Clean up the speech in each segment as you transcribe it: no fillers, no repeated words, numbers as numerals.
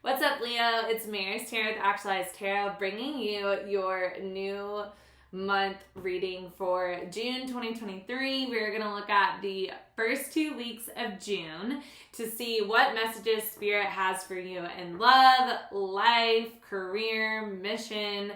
What's up, Leo? It's Maris Tarot with Actualized Tarot, bringing you your new month reading for June 2023. We're going to look at the first 2 weeks of June to see what messages Spirit has for you in love, life, career, mission,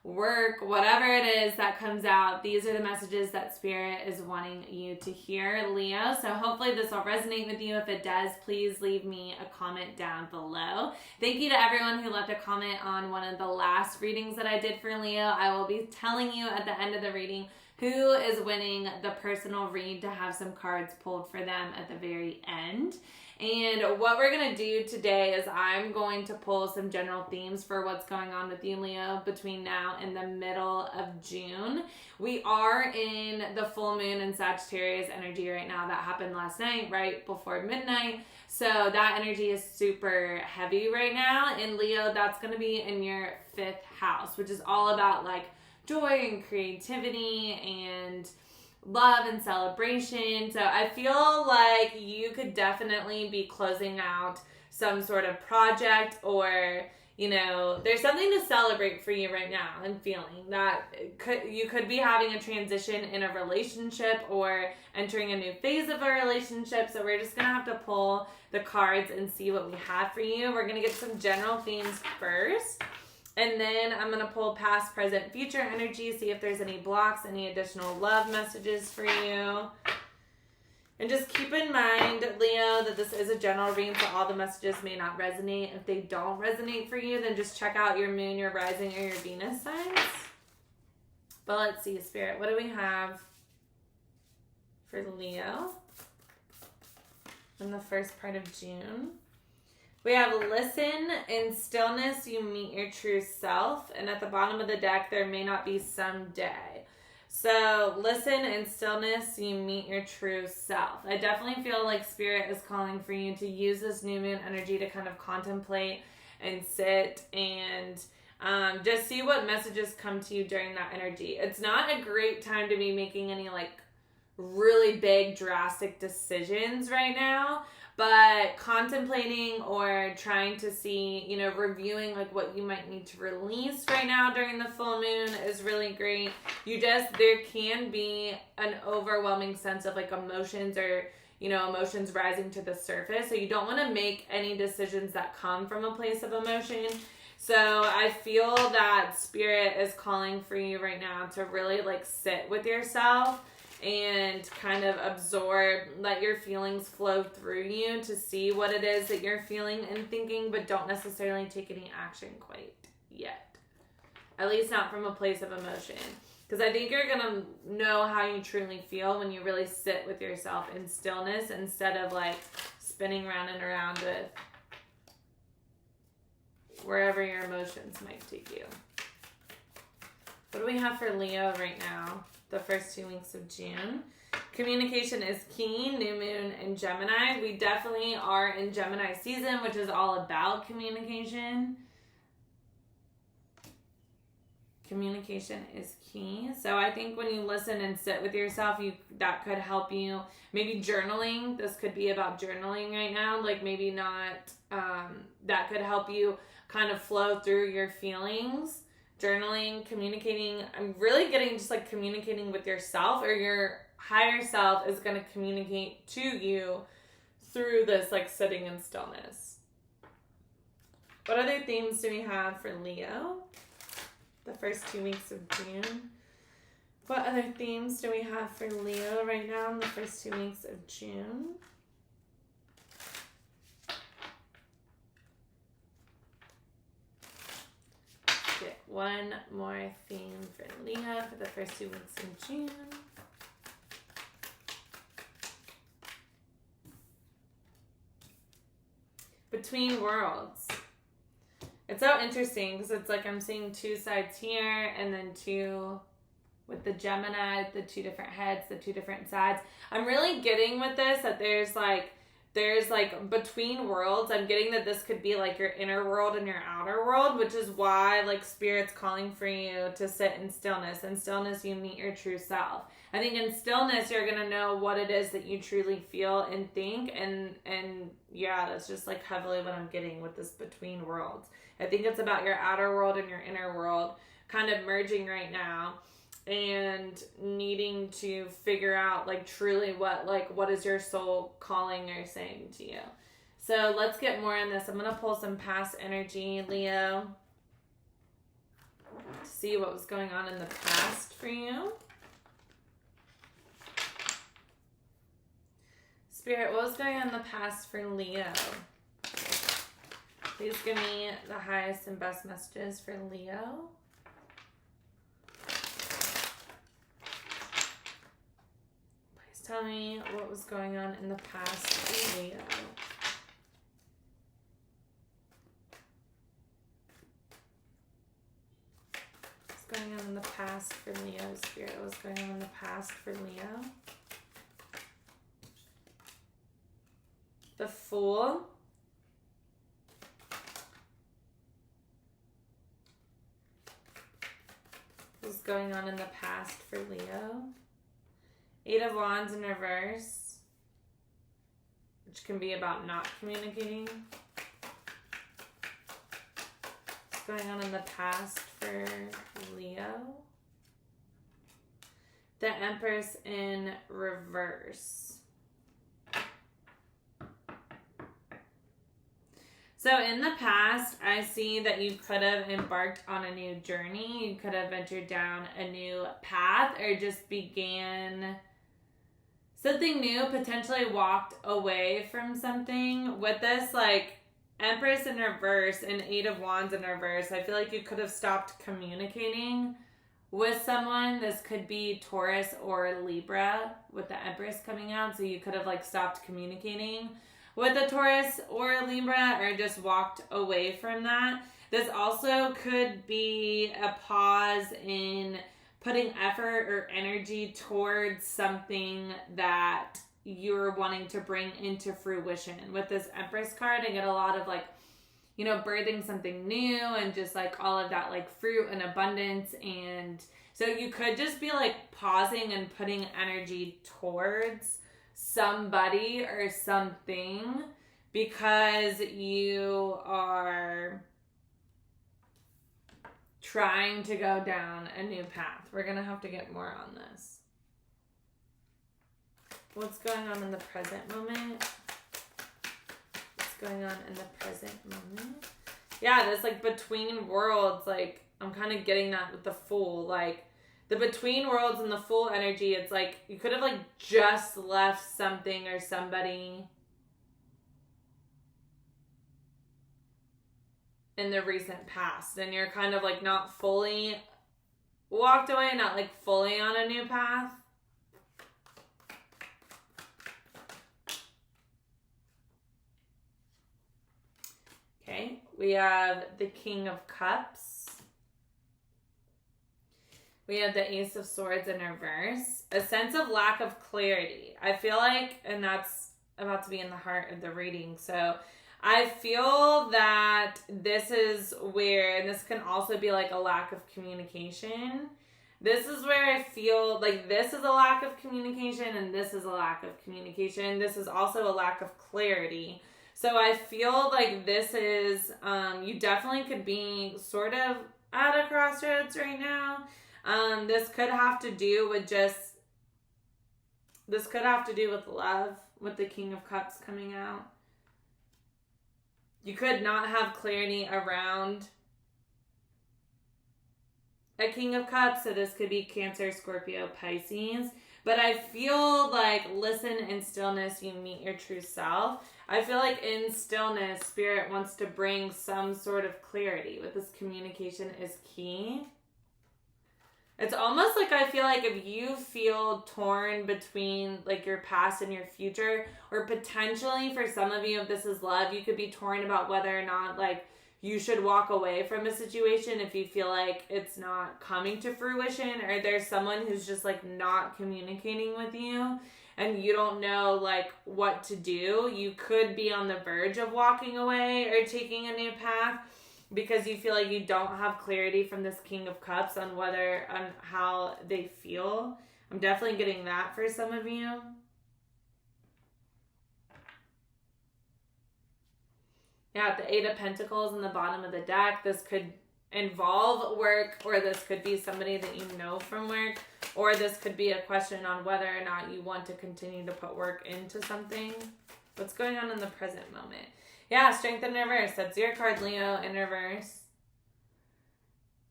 work, whatever it is that comes out. These are the messages that Spirit is wanting you to hear, Leo. So hopefully this will resonate with you. If it does, please leave me a comment down below. Thank you to everyone who left a comment on one of the last readings that I did for Leo. I will be telling you at the end of the reading who is winning the personal read to have some cards pulled for them at the very end. And what we're going to do today is I'm going to pull some general themes for what's going on with you, Leo, between now and the middle of June. We are in the full moon in Sagittarius energy right now. That happened last night, right before midnight. So that energy is super heavy right now. And Leo, that's going to be in your 5th house, which is all about like joy and creativity and love and celebration. So I feel like you could definitely be closing out some sort of project, or there's something to celebrate for you right now. I'm feeling that you could be having a transition in a relationship or entering a new phase of a relationship. So we're just gonna have to pull the cards and see what we have for you. We're gonna get some general themes first, and then I'm going to pull past, present, future energy, see if there's any blocks, any additional love messages for you. And just keep in mind, Leo, that this is a general reading, so all the messages may not resonate. If they don't resonate for you, then just check out your moon, your rising, or your Venus signs. But let's see, Spirit, what do we have for Leo in the first part of June? We have listen in stillness, you meet your true self. And at the bottom of the deck, there may not be someday. So listen in stillness, you meet your true self. I definitely feel like Spirit is calling for you to use this new moon energy to kind of contemplate and sit and just see what messages come to you during that energy. It's not a great time to be making any like really big drastic decisions right now. But contemplating or trying to see, reviewing like what you might need to release right now during the full moon is really great. There can be an overwhelming sense of like emotions or, emotions rising to the surface. So you don't want to make any decisions that come from a place of emotion. So I feel that Spirit is calling for you right now to really like sit with yourself and kind of absorb, let your feelings flow through you to see what it is that you're feeling and thinking, but don't necessarily take any action quite yet. At least not from a place of emotion. Because I think you're going to know how you truly feel when you really sit with yourself in stillness instead of like spinning around and around with wherever your emotions might take you. What do we have for Leo right now? The first 2 weeks of June. Communication is key, new moon in Gemini. We definitely are in Gemini season, which is all about communication. Communication is key. So I think when you listen and sit with yourself, that could help you. Maybe journaling. This could be about journaling right now. Like maybe not. That could help you kind of flow through your feelings. Journaling, communicating. I'm really getting just like communicating with yourself, or your higher self is going to communicate to you through this like sitting in stillness. What other themes do we have for Leo? The first 2 weeks of June. What other themes do we have for Leo right now in the first 2 weeks of June? Get one more theme for Leo for the first 2 weeks in June. Between worlds. It's so interesting because it's like I'm seeing 2 sides here and then 2 with the Gemini, the 2 different heads, the 2 different sides. I'm really getting with this that there's like there's like between worlds. I'm getting that this could be like your inner world and your outer world, which is why like Spirit's calling for you to sit in stillness. In stillness, you meet your true self. I think in stillness, you're going to know what it is that you truly feel and think. And yeah, that's just like heavily what I'm getting with this between worlds. I think it's about your outer world and your inner world kind of merging right now and needing to figure out like truly what is your soul calling or saying to you. So let's get more on this. I'm going to pull some past energy, Leo, to see what was going on in the past for you. Spirit, what was going on in the past for Leo? Please give me the highest and best messages for Leo. Please tell me what was going on in the past for Leo. What's going on in the past for Leo, Spirit? What's going on in the past for Leo? The Fool. What's going on in the past for Leo? Eight of Wands in reverse, which can be about not communicating. What's going on in the past for Leo? The Empress in reverse. So in the past, I see that you could have embarked on a new journey. You could have ventured down a new path or just began something new, potentially walked away from something. With this, like, Empress in reverse and Eight of Wands in reverse, I feel like you could have stopped communicating with someone. This could be Taurus or Libra with the Empress coming out. So you could have, like, stopped communicating with a Taurus or a Libra or just walked away from that. This also could be a pause in putting effort or energy towards something that you're wanting to bring into fruition. With this Empress card, I get a lot of like, you know, birthing something new and just like all of that like fruit and abundance. And so you could just be like pausing and putting energy towards somebody or something because you are trying to go down a new path. We're going to have to get more on this. What's going on in the present moment? What's going on in the present moment? Yeah, this like between worlds, like I'm kind of getting that with the Fool. Like the between worlds and the Fool energy, it's like you could have like just left something or somebody in the recent past and you're kind of like not fully walked away, not like fully on a new path. Okay, we have the King of Cups. We have the Ace of Swords in reverse. A sense of lack of clarity. I feel like, and that's about to be in the heart of the reading. So I feel that this is where, and this can also be like a lack of communication. This is where I feel like this is a lack of communication and this is a lack of communication. This is also a lack of clarity. So I feel like this is, you definitely could be sort of at a crossroads right now. This could have to do with love, with the King of Cups coming out. You could not have clarity around a King of Cups, so this could be Cancer, Scorpio, Pisces. But I feel like listen in stillness, you meet your true self. I feel like in stillness, Spirit wants to bring some sort of clarity. With this, communication is key. It's almost like I feel like if you feel torn between like your past and your future, or potentially for some of you, if this is love, you could be torn about whether or not like you should walk away from a situation if you feel like it's not coming to fruition, or there's someone who's just like not communicating with you. and you don't know like what to do. You could be on the verge of walking away or taking a new path because you feel like you don't have clarity from this King of Cups on how they feel. I'm definitely getting that for some of you. Yeah, the Eight of Pentacles in the bottom of the deck. This could involve work, or this could be somebody that you know from work, or this could be a question on whether or not you want to continue to put work into something. What's going on in the present moment? Yeah, Strength in reverse. That's your card, Leo, in reverse.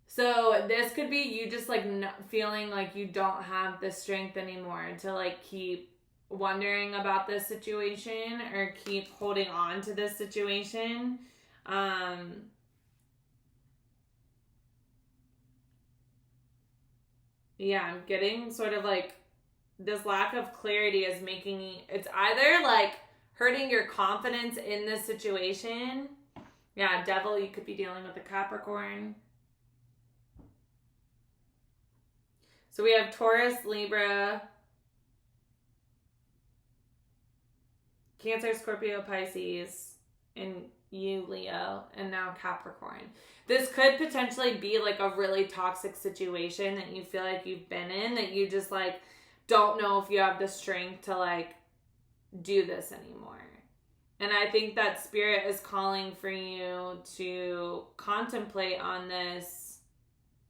So this could be you just like feeling like you don't have the strength anymore to like keep wondering about this situation or keep holding on to this situation. Yeah, I'm getting sort of like this lack of clarity is making it's either like hurting your confidence in this situation. Yeah, Devil, you could be dealing with a Capricorn. So we have Taurus, Libra, Cancer, Scorpio, Pisces, and you, Leo, and now Capricorn. This could potentially be like a really toxic situation that you feel like you've been in, that you just like don't know if you have the strength to like do this anymore. And I think that Spirit is calling for you to contemplate on this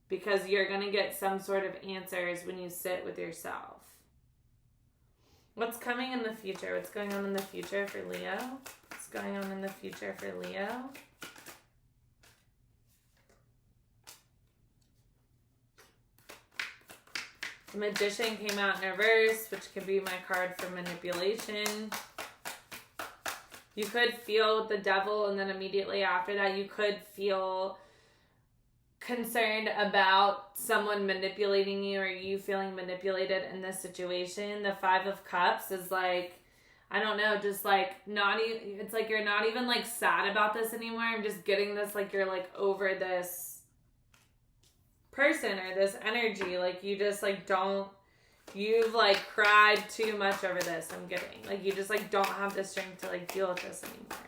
because you're going to get some sort of answers when you sit with yourself. What's coming in the future? What's going on in the future for Leo? What's going on in the future for Leo? The Magician came out in reverse, which could be my card for manipulation. You could feel the Devil, and then immediately after that, you could feel concerned about someone manipulating you or you feeling manipulated in this situation. The Five of Cups is like, I don't know, just like it's like you're not even like sad about this anymore. I'm just getting this like you're like over this person or this energy. Like you just like you've like cried too much over this. I'm getting like you just like don't have the strength to like deal with this anymore.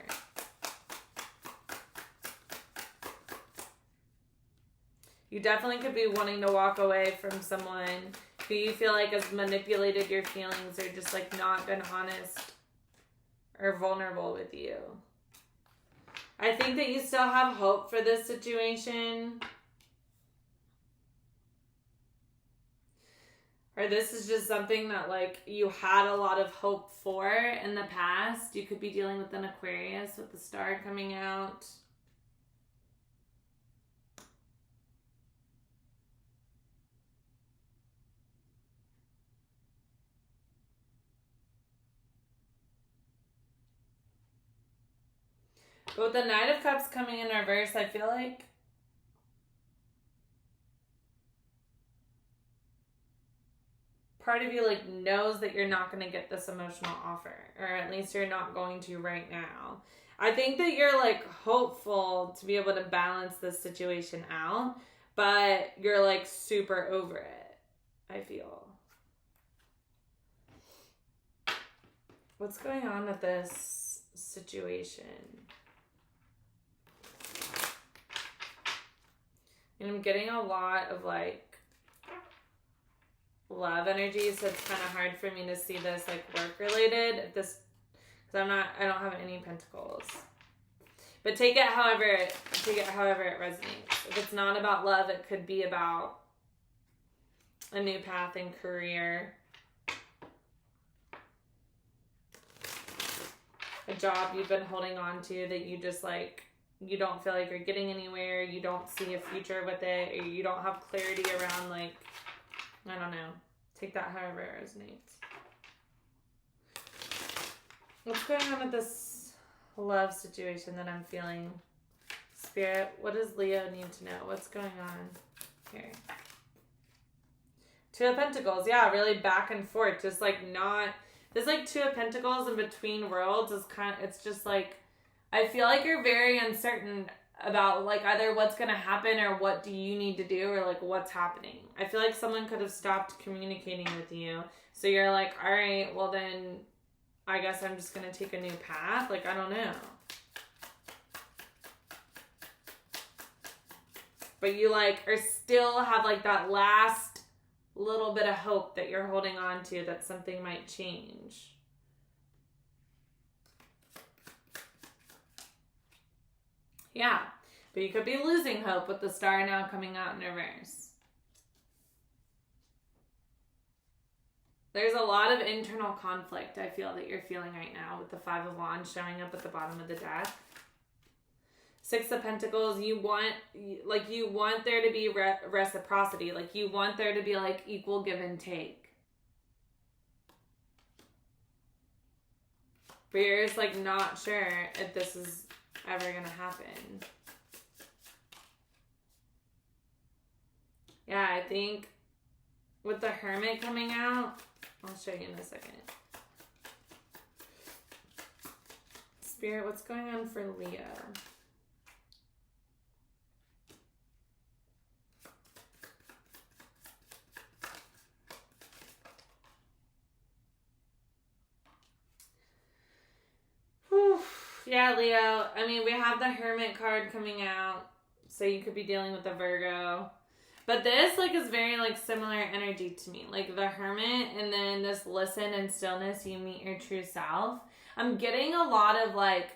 You definitely could be wanting to walk away from someone who you feel like has manipulated your feelings or just like not been honest or vulnerable with you. I think that you still have hope for this situation. Or this is just something that like you had a lot of hope for in the past. You could be dealing with an Aquarius with the star coming out. But with the Knight of Cups coming in reverse, I feel like part of you like knows that you're not going to get this emotional offer, or at least you're not going to right now. I think that you're like hopeful to be able to balance this situation out, but you're like super over it, I feel. What's going on with this situation? And I'm getting a lot of like love energy, so it's kind of hard for me to see this like work related. Because I don't have any pentacles. But take it however it resonates. If it's not about love, it could be about a new path in career, a job you've been holding on to that you just like, you don't feel like you're getting anywhere, you don't see a future with it, or you don't have clarity around like, I don't know. Take that however it resonates. What's going on with this love situation that I'm feeling? Spirit, what does Leo need to know? What's going on here? Two of Pentacles, yeah, really back and forth. Just like not, this like Two of Pentacles in between worlds is kind of, it's just like, I feel like you're very uncertain about like either what's going to happen or what do you need to do or like what's happening. I feel like someone could have stopped communicating with you. So you're like, all right, well then I guess I'm just going to take a new path. Like, I don't know. But you like are still have like that last little bit of hope that you're holding on to that something might change. Yeah, but you could be losing hope with the star now coming out in reverse. There's a lot of internal conflict I feel that you're feeling right now with the Five of Wands showing up at the bottom of the deck. Six of Pentacles, you want there to be reciprocity. Like you want there to be like equal give and take. But you're just like not sure if this is ever going to happen. Yeah, I think with the Hermit coming out, I'll show you in a second. Spirit, what's going on for Leo? Yeah, Leo. I mean, we have the Hermit card coming out, so you could be dealing with the Virgo. But this, like, is very, like, similar energy to me. Like, the Hermit and then this listen and stillness, you meet your true self. I'm getting a lot of, like,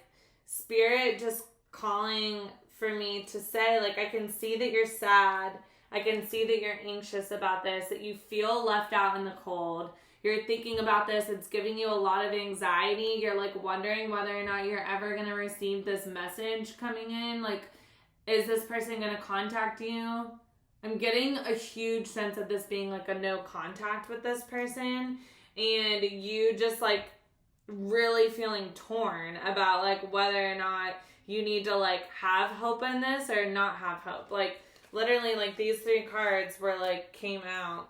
Spirit just calling for me to say, like, I can see that you're sad. I can see that you're anxious about this, that you feel left out in the cold. You're thinking about this. It's giving you a lot of anxiety. You're, like, wondering whether or not you're ever going to receive this message coming in. Like, is this person going to contact you? I'm getting a huge sense of this being, like, a no contact with this person. And you just, like, really feeling torn about, like, whether or not you need to, like, have hope in this or not have hope. Like, literally, like, these three cards were, like, came out.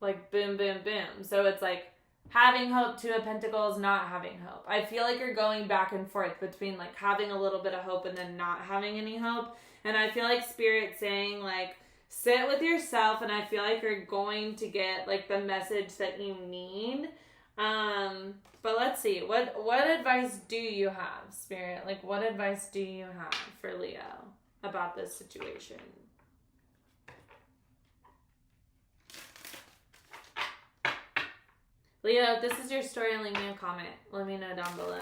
Like, boom, boom, boom. So it's like having hope, Two of Pentacles, not having hope. I feel like you're going back and forth between, like, having a little bit of hope and then not having any hope. And I feel like Spirit saying, like, sit with yourself, and I feel like you're going to get, like, the message that you need. But let's see. What advice do you have, Spirit? Like, what advice do you have for Leo about this situation? Leo, if this is your story, leave me a comment. Let me know down below.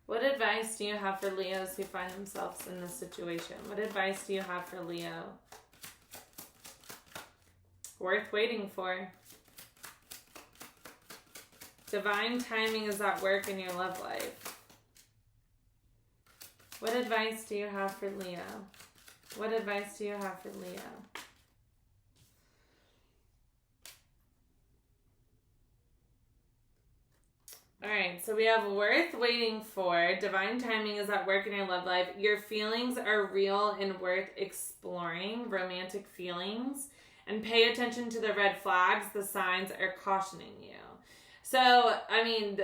What advice do you have for Leos who find themselves in this situation? What advice do you have for Leo? Worth waiting for. Divine timing is at work in your love life. What advice do you have for Leo? What advice do you have for Leo? Alright, so we have worth waiting for. Divine timing is at work in your love life. Your feelings are real and worth exploring. Romantic feelings. And pay attention to the red flags. The signs are cautioning you. So, I mean,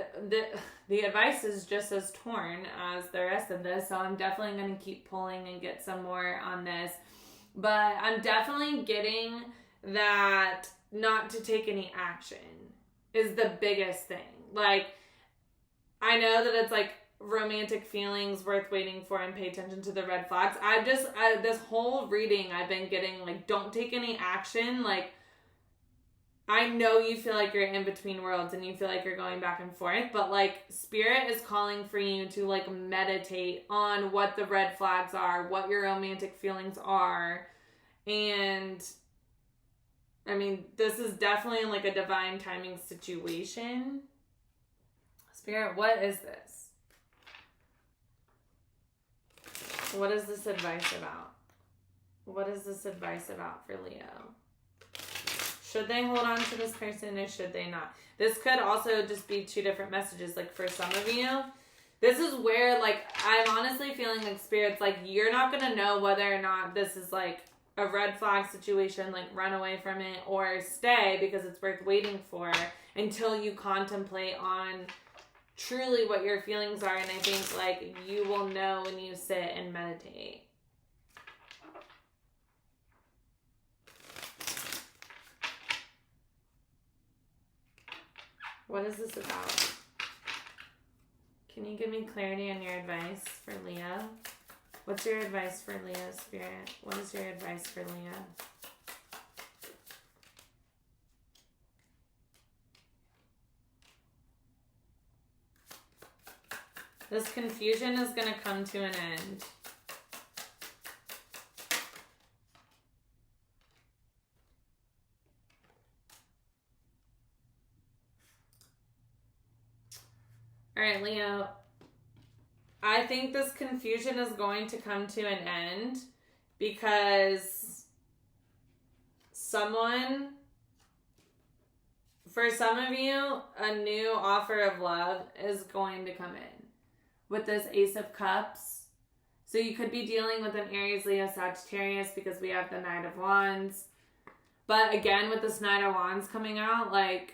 the advice is just as torn as the rest of this, so I'm definitely going to keep pulling and get some more on this. But I'm definitely getting that not to take any action is the biggest thing. Like, I know that it's like romantic feelings worth waiting for and pay attention to the red flags. This whole reading I've been getting, like, don't take any action, like, I know you feel like you're in between worlds and you feel like you're going back and forth, but, like, Spirit is calling for you to, like, meditate on what the red flags are, what your romantic feelings are. And, I mean, this is definitely, like, a divine timing situation. Spirit, what is this? What is this advice about? What is this advice about for Leo? Should they hold on to this person or should they not? This could also just be two different messages. Like, for some of you, this is where, like, I'm honestly feeling like Spirit's like, you're not going to know whether or not this is, like, a red flag situation, like, run away from it or stay because it's worth waiting for until you contemplate on truly what your feelings are. And I think like you will know when you sit and meditate. What is this about? Can you give me clarity on your advice for Leo? What's your advice for Leo, Spirit? What is your advice for Leo? This confusion is going to come to an end. All right, Leo. I think this confusion is going to come to an end because for some of you, a new offer of love is going to come in with this Ace of Cups. So you could be dealing with an Aries, Leo, Sagittarius because we have the Knight of Wands. But again, with this Knight of Wands coming out, like,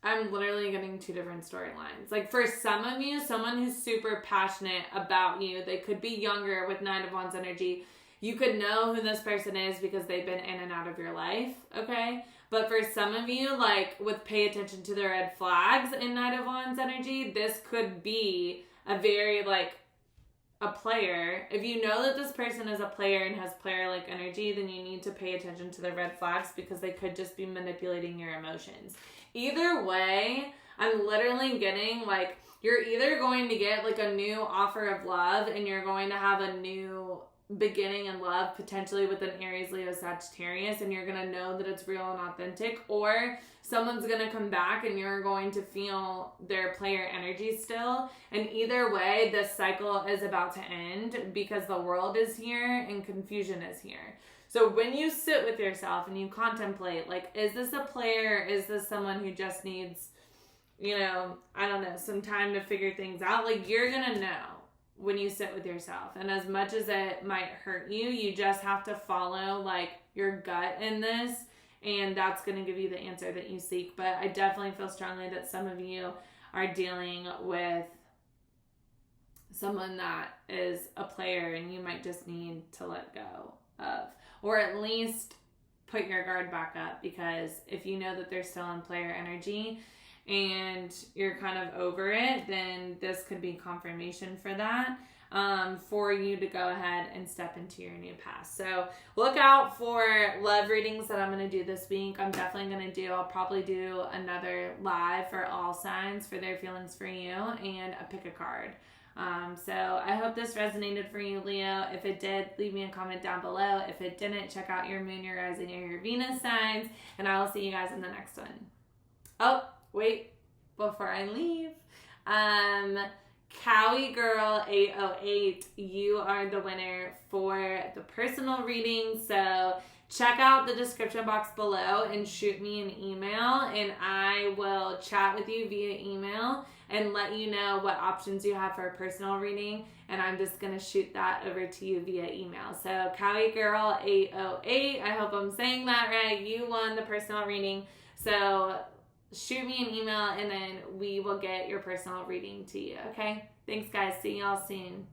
I'm literally getting two different storylines. Like for some of you, someone who's super passionate about you, they could be younger with Nine of Wands energy. You could know who this person is because they've been in and out of your life, okay? But for some of you, like with pay attention to the red flags in Knight of Wands energy, this could be a very like a player. If you know that this person is a player and has player-like energy, then you need to pay attention to the red flags because they could just be manipulating your emotions. Either way, I'm literally getting like, you're either going to get like a new offer of love and you're going to have a new beginning in love, potentially with an Aries, Leo, Sagittarius, and you're going to know that it's real and authentic, or someone's going to come back and you're going to feel their player energy still. And either way, this cycle is about to end because the world is here and confusion is here. So when you sit with yourself and you contemplate, like, is this a player? Is this someone who just needs, you know, I don't know, some time to figure things out? Like, you're going to know when you sit with yourself. And as much as it might hurt you, you just have to follow, like, your gut in this. And that's going to give you the answer that you seek. But I definitely feel strongly that some of you are dealing with someone that is a player and you might just need to let go of. Or at least put your guard back up, because if you know that they're still in player energy and you're kind of over it, then this could be confirmation for that, for you to go ahead and step into your new path. So look out for love readings that I'm going to do this week. I'll probably do another live for all signs for their feelings for you and a pick a card. So I hope this resonated for you, Leo. If it did, leave me a comment down below. If it didn't, check out your moon, your rising, and your Venus signs, and I will see you guys in the next one. Oh, wait, before I leave, Cowie Girl 808, you are the winner for the personal reading. So check out the description box below and shoot me an email, and I will chat with you via email and let you know what options you have for a personal reading, and I'm just going to shoot that over to you via email. So Cowie Girl 808, I hope I'm saying that right. You won the personal reading. So shoot me an email and then we will get your personal reading to you, okay? Thanks, guys. See y'all soon.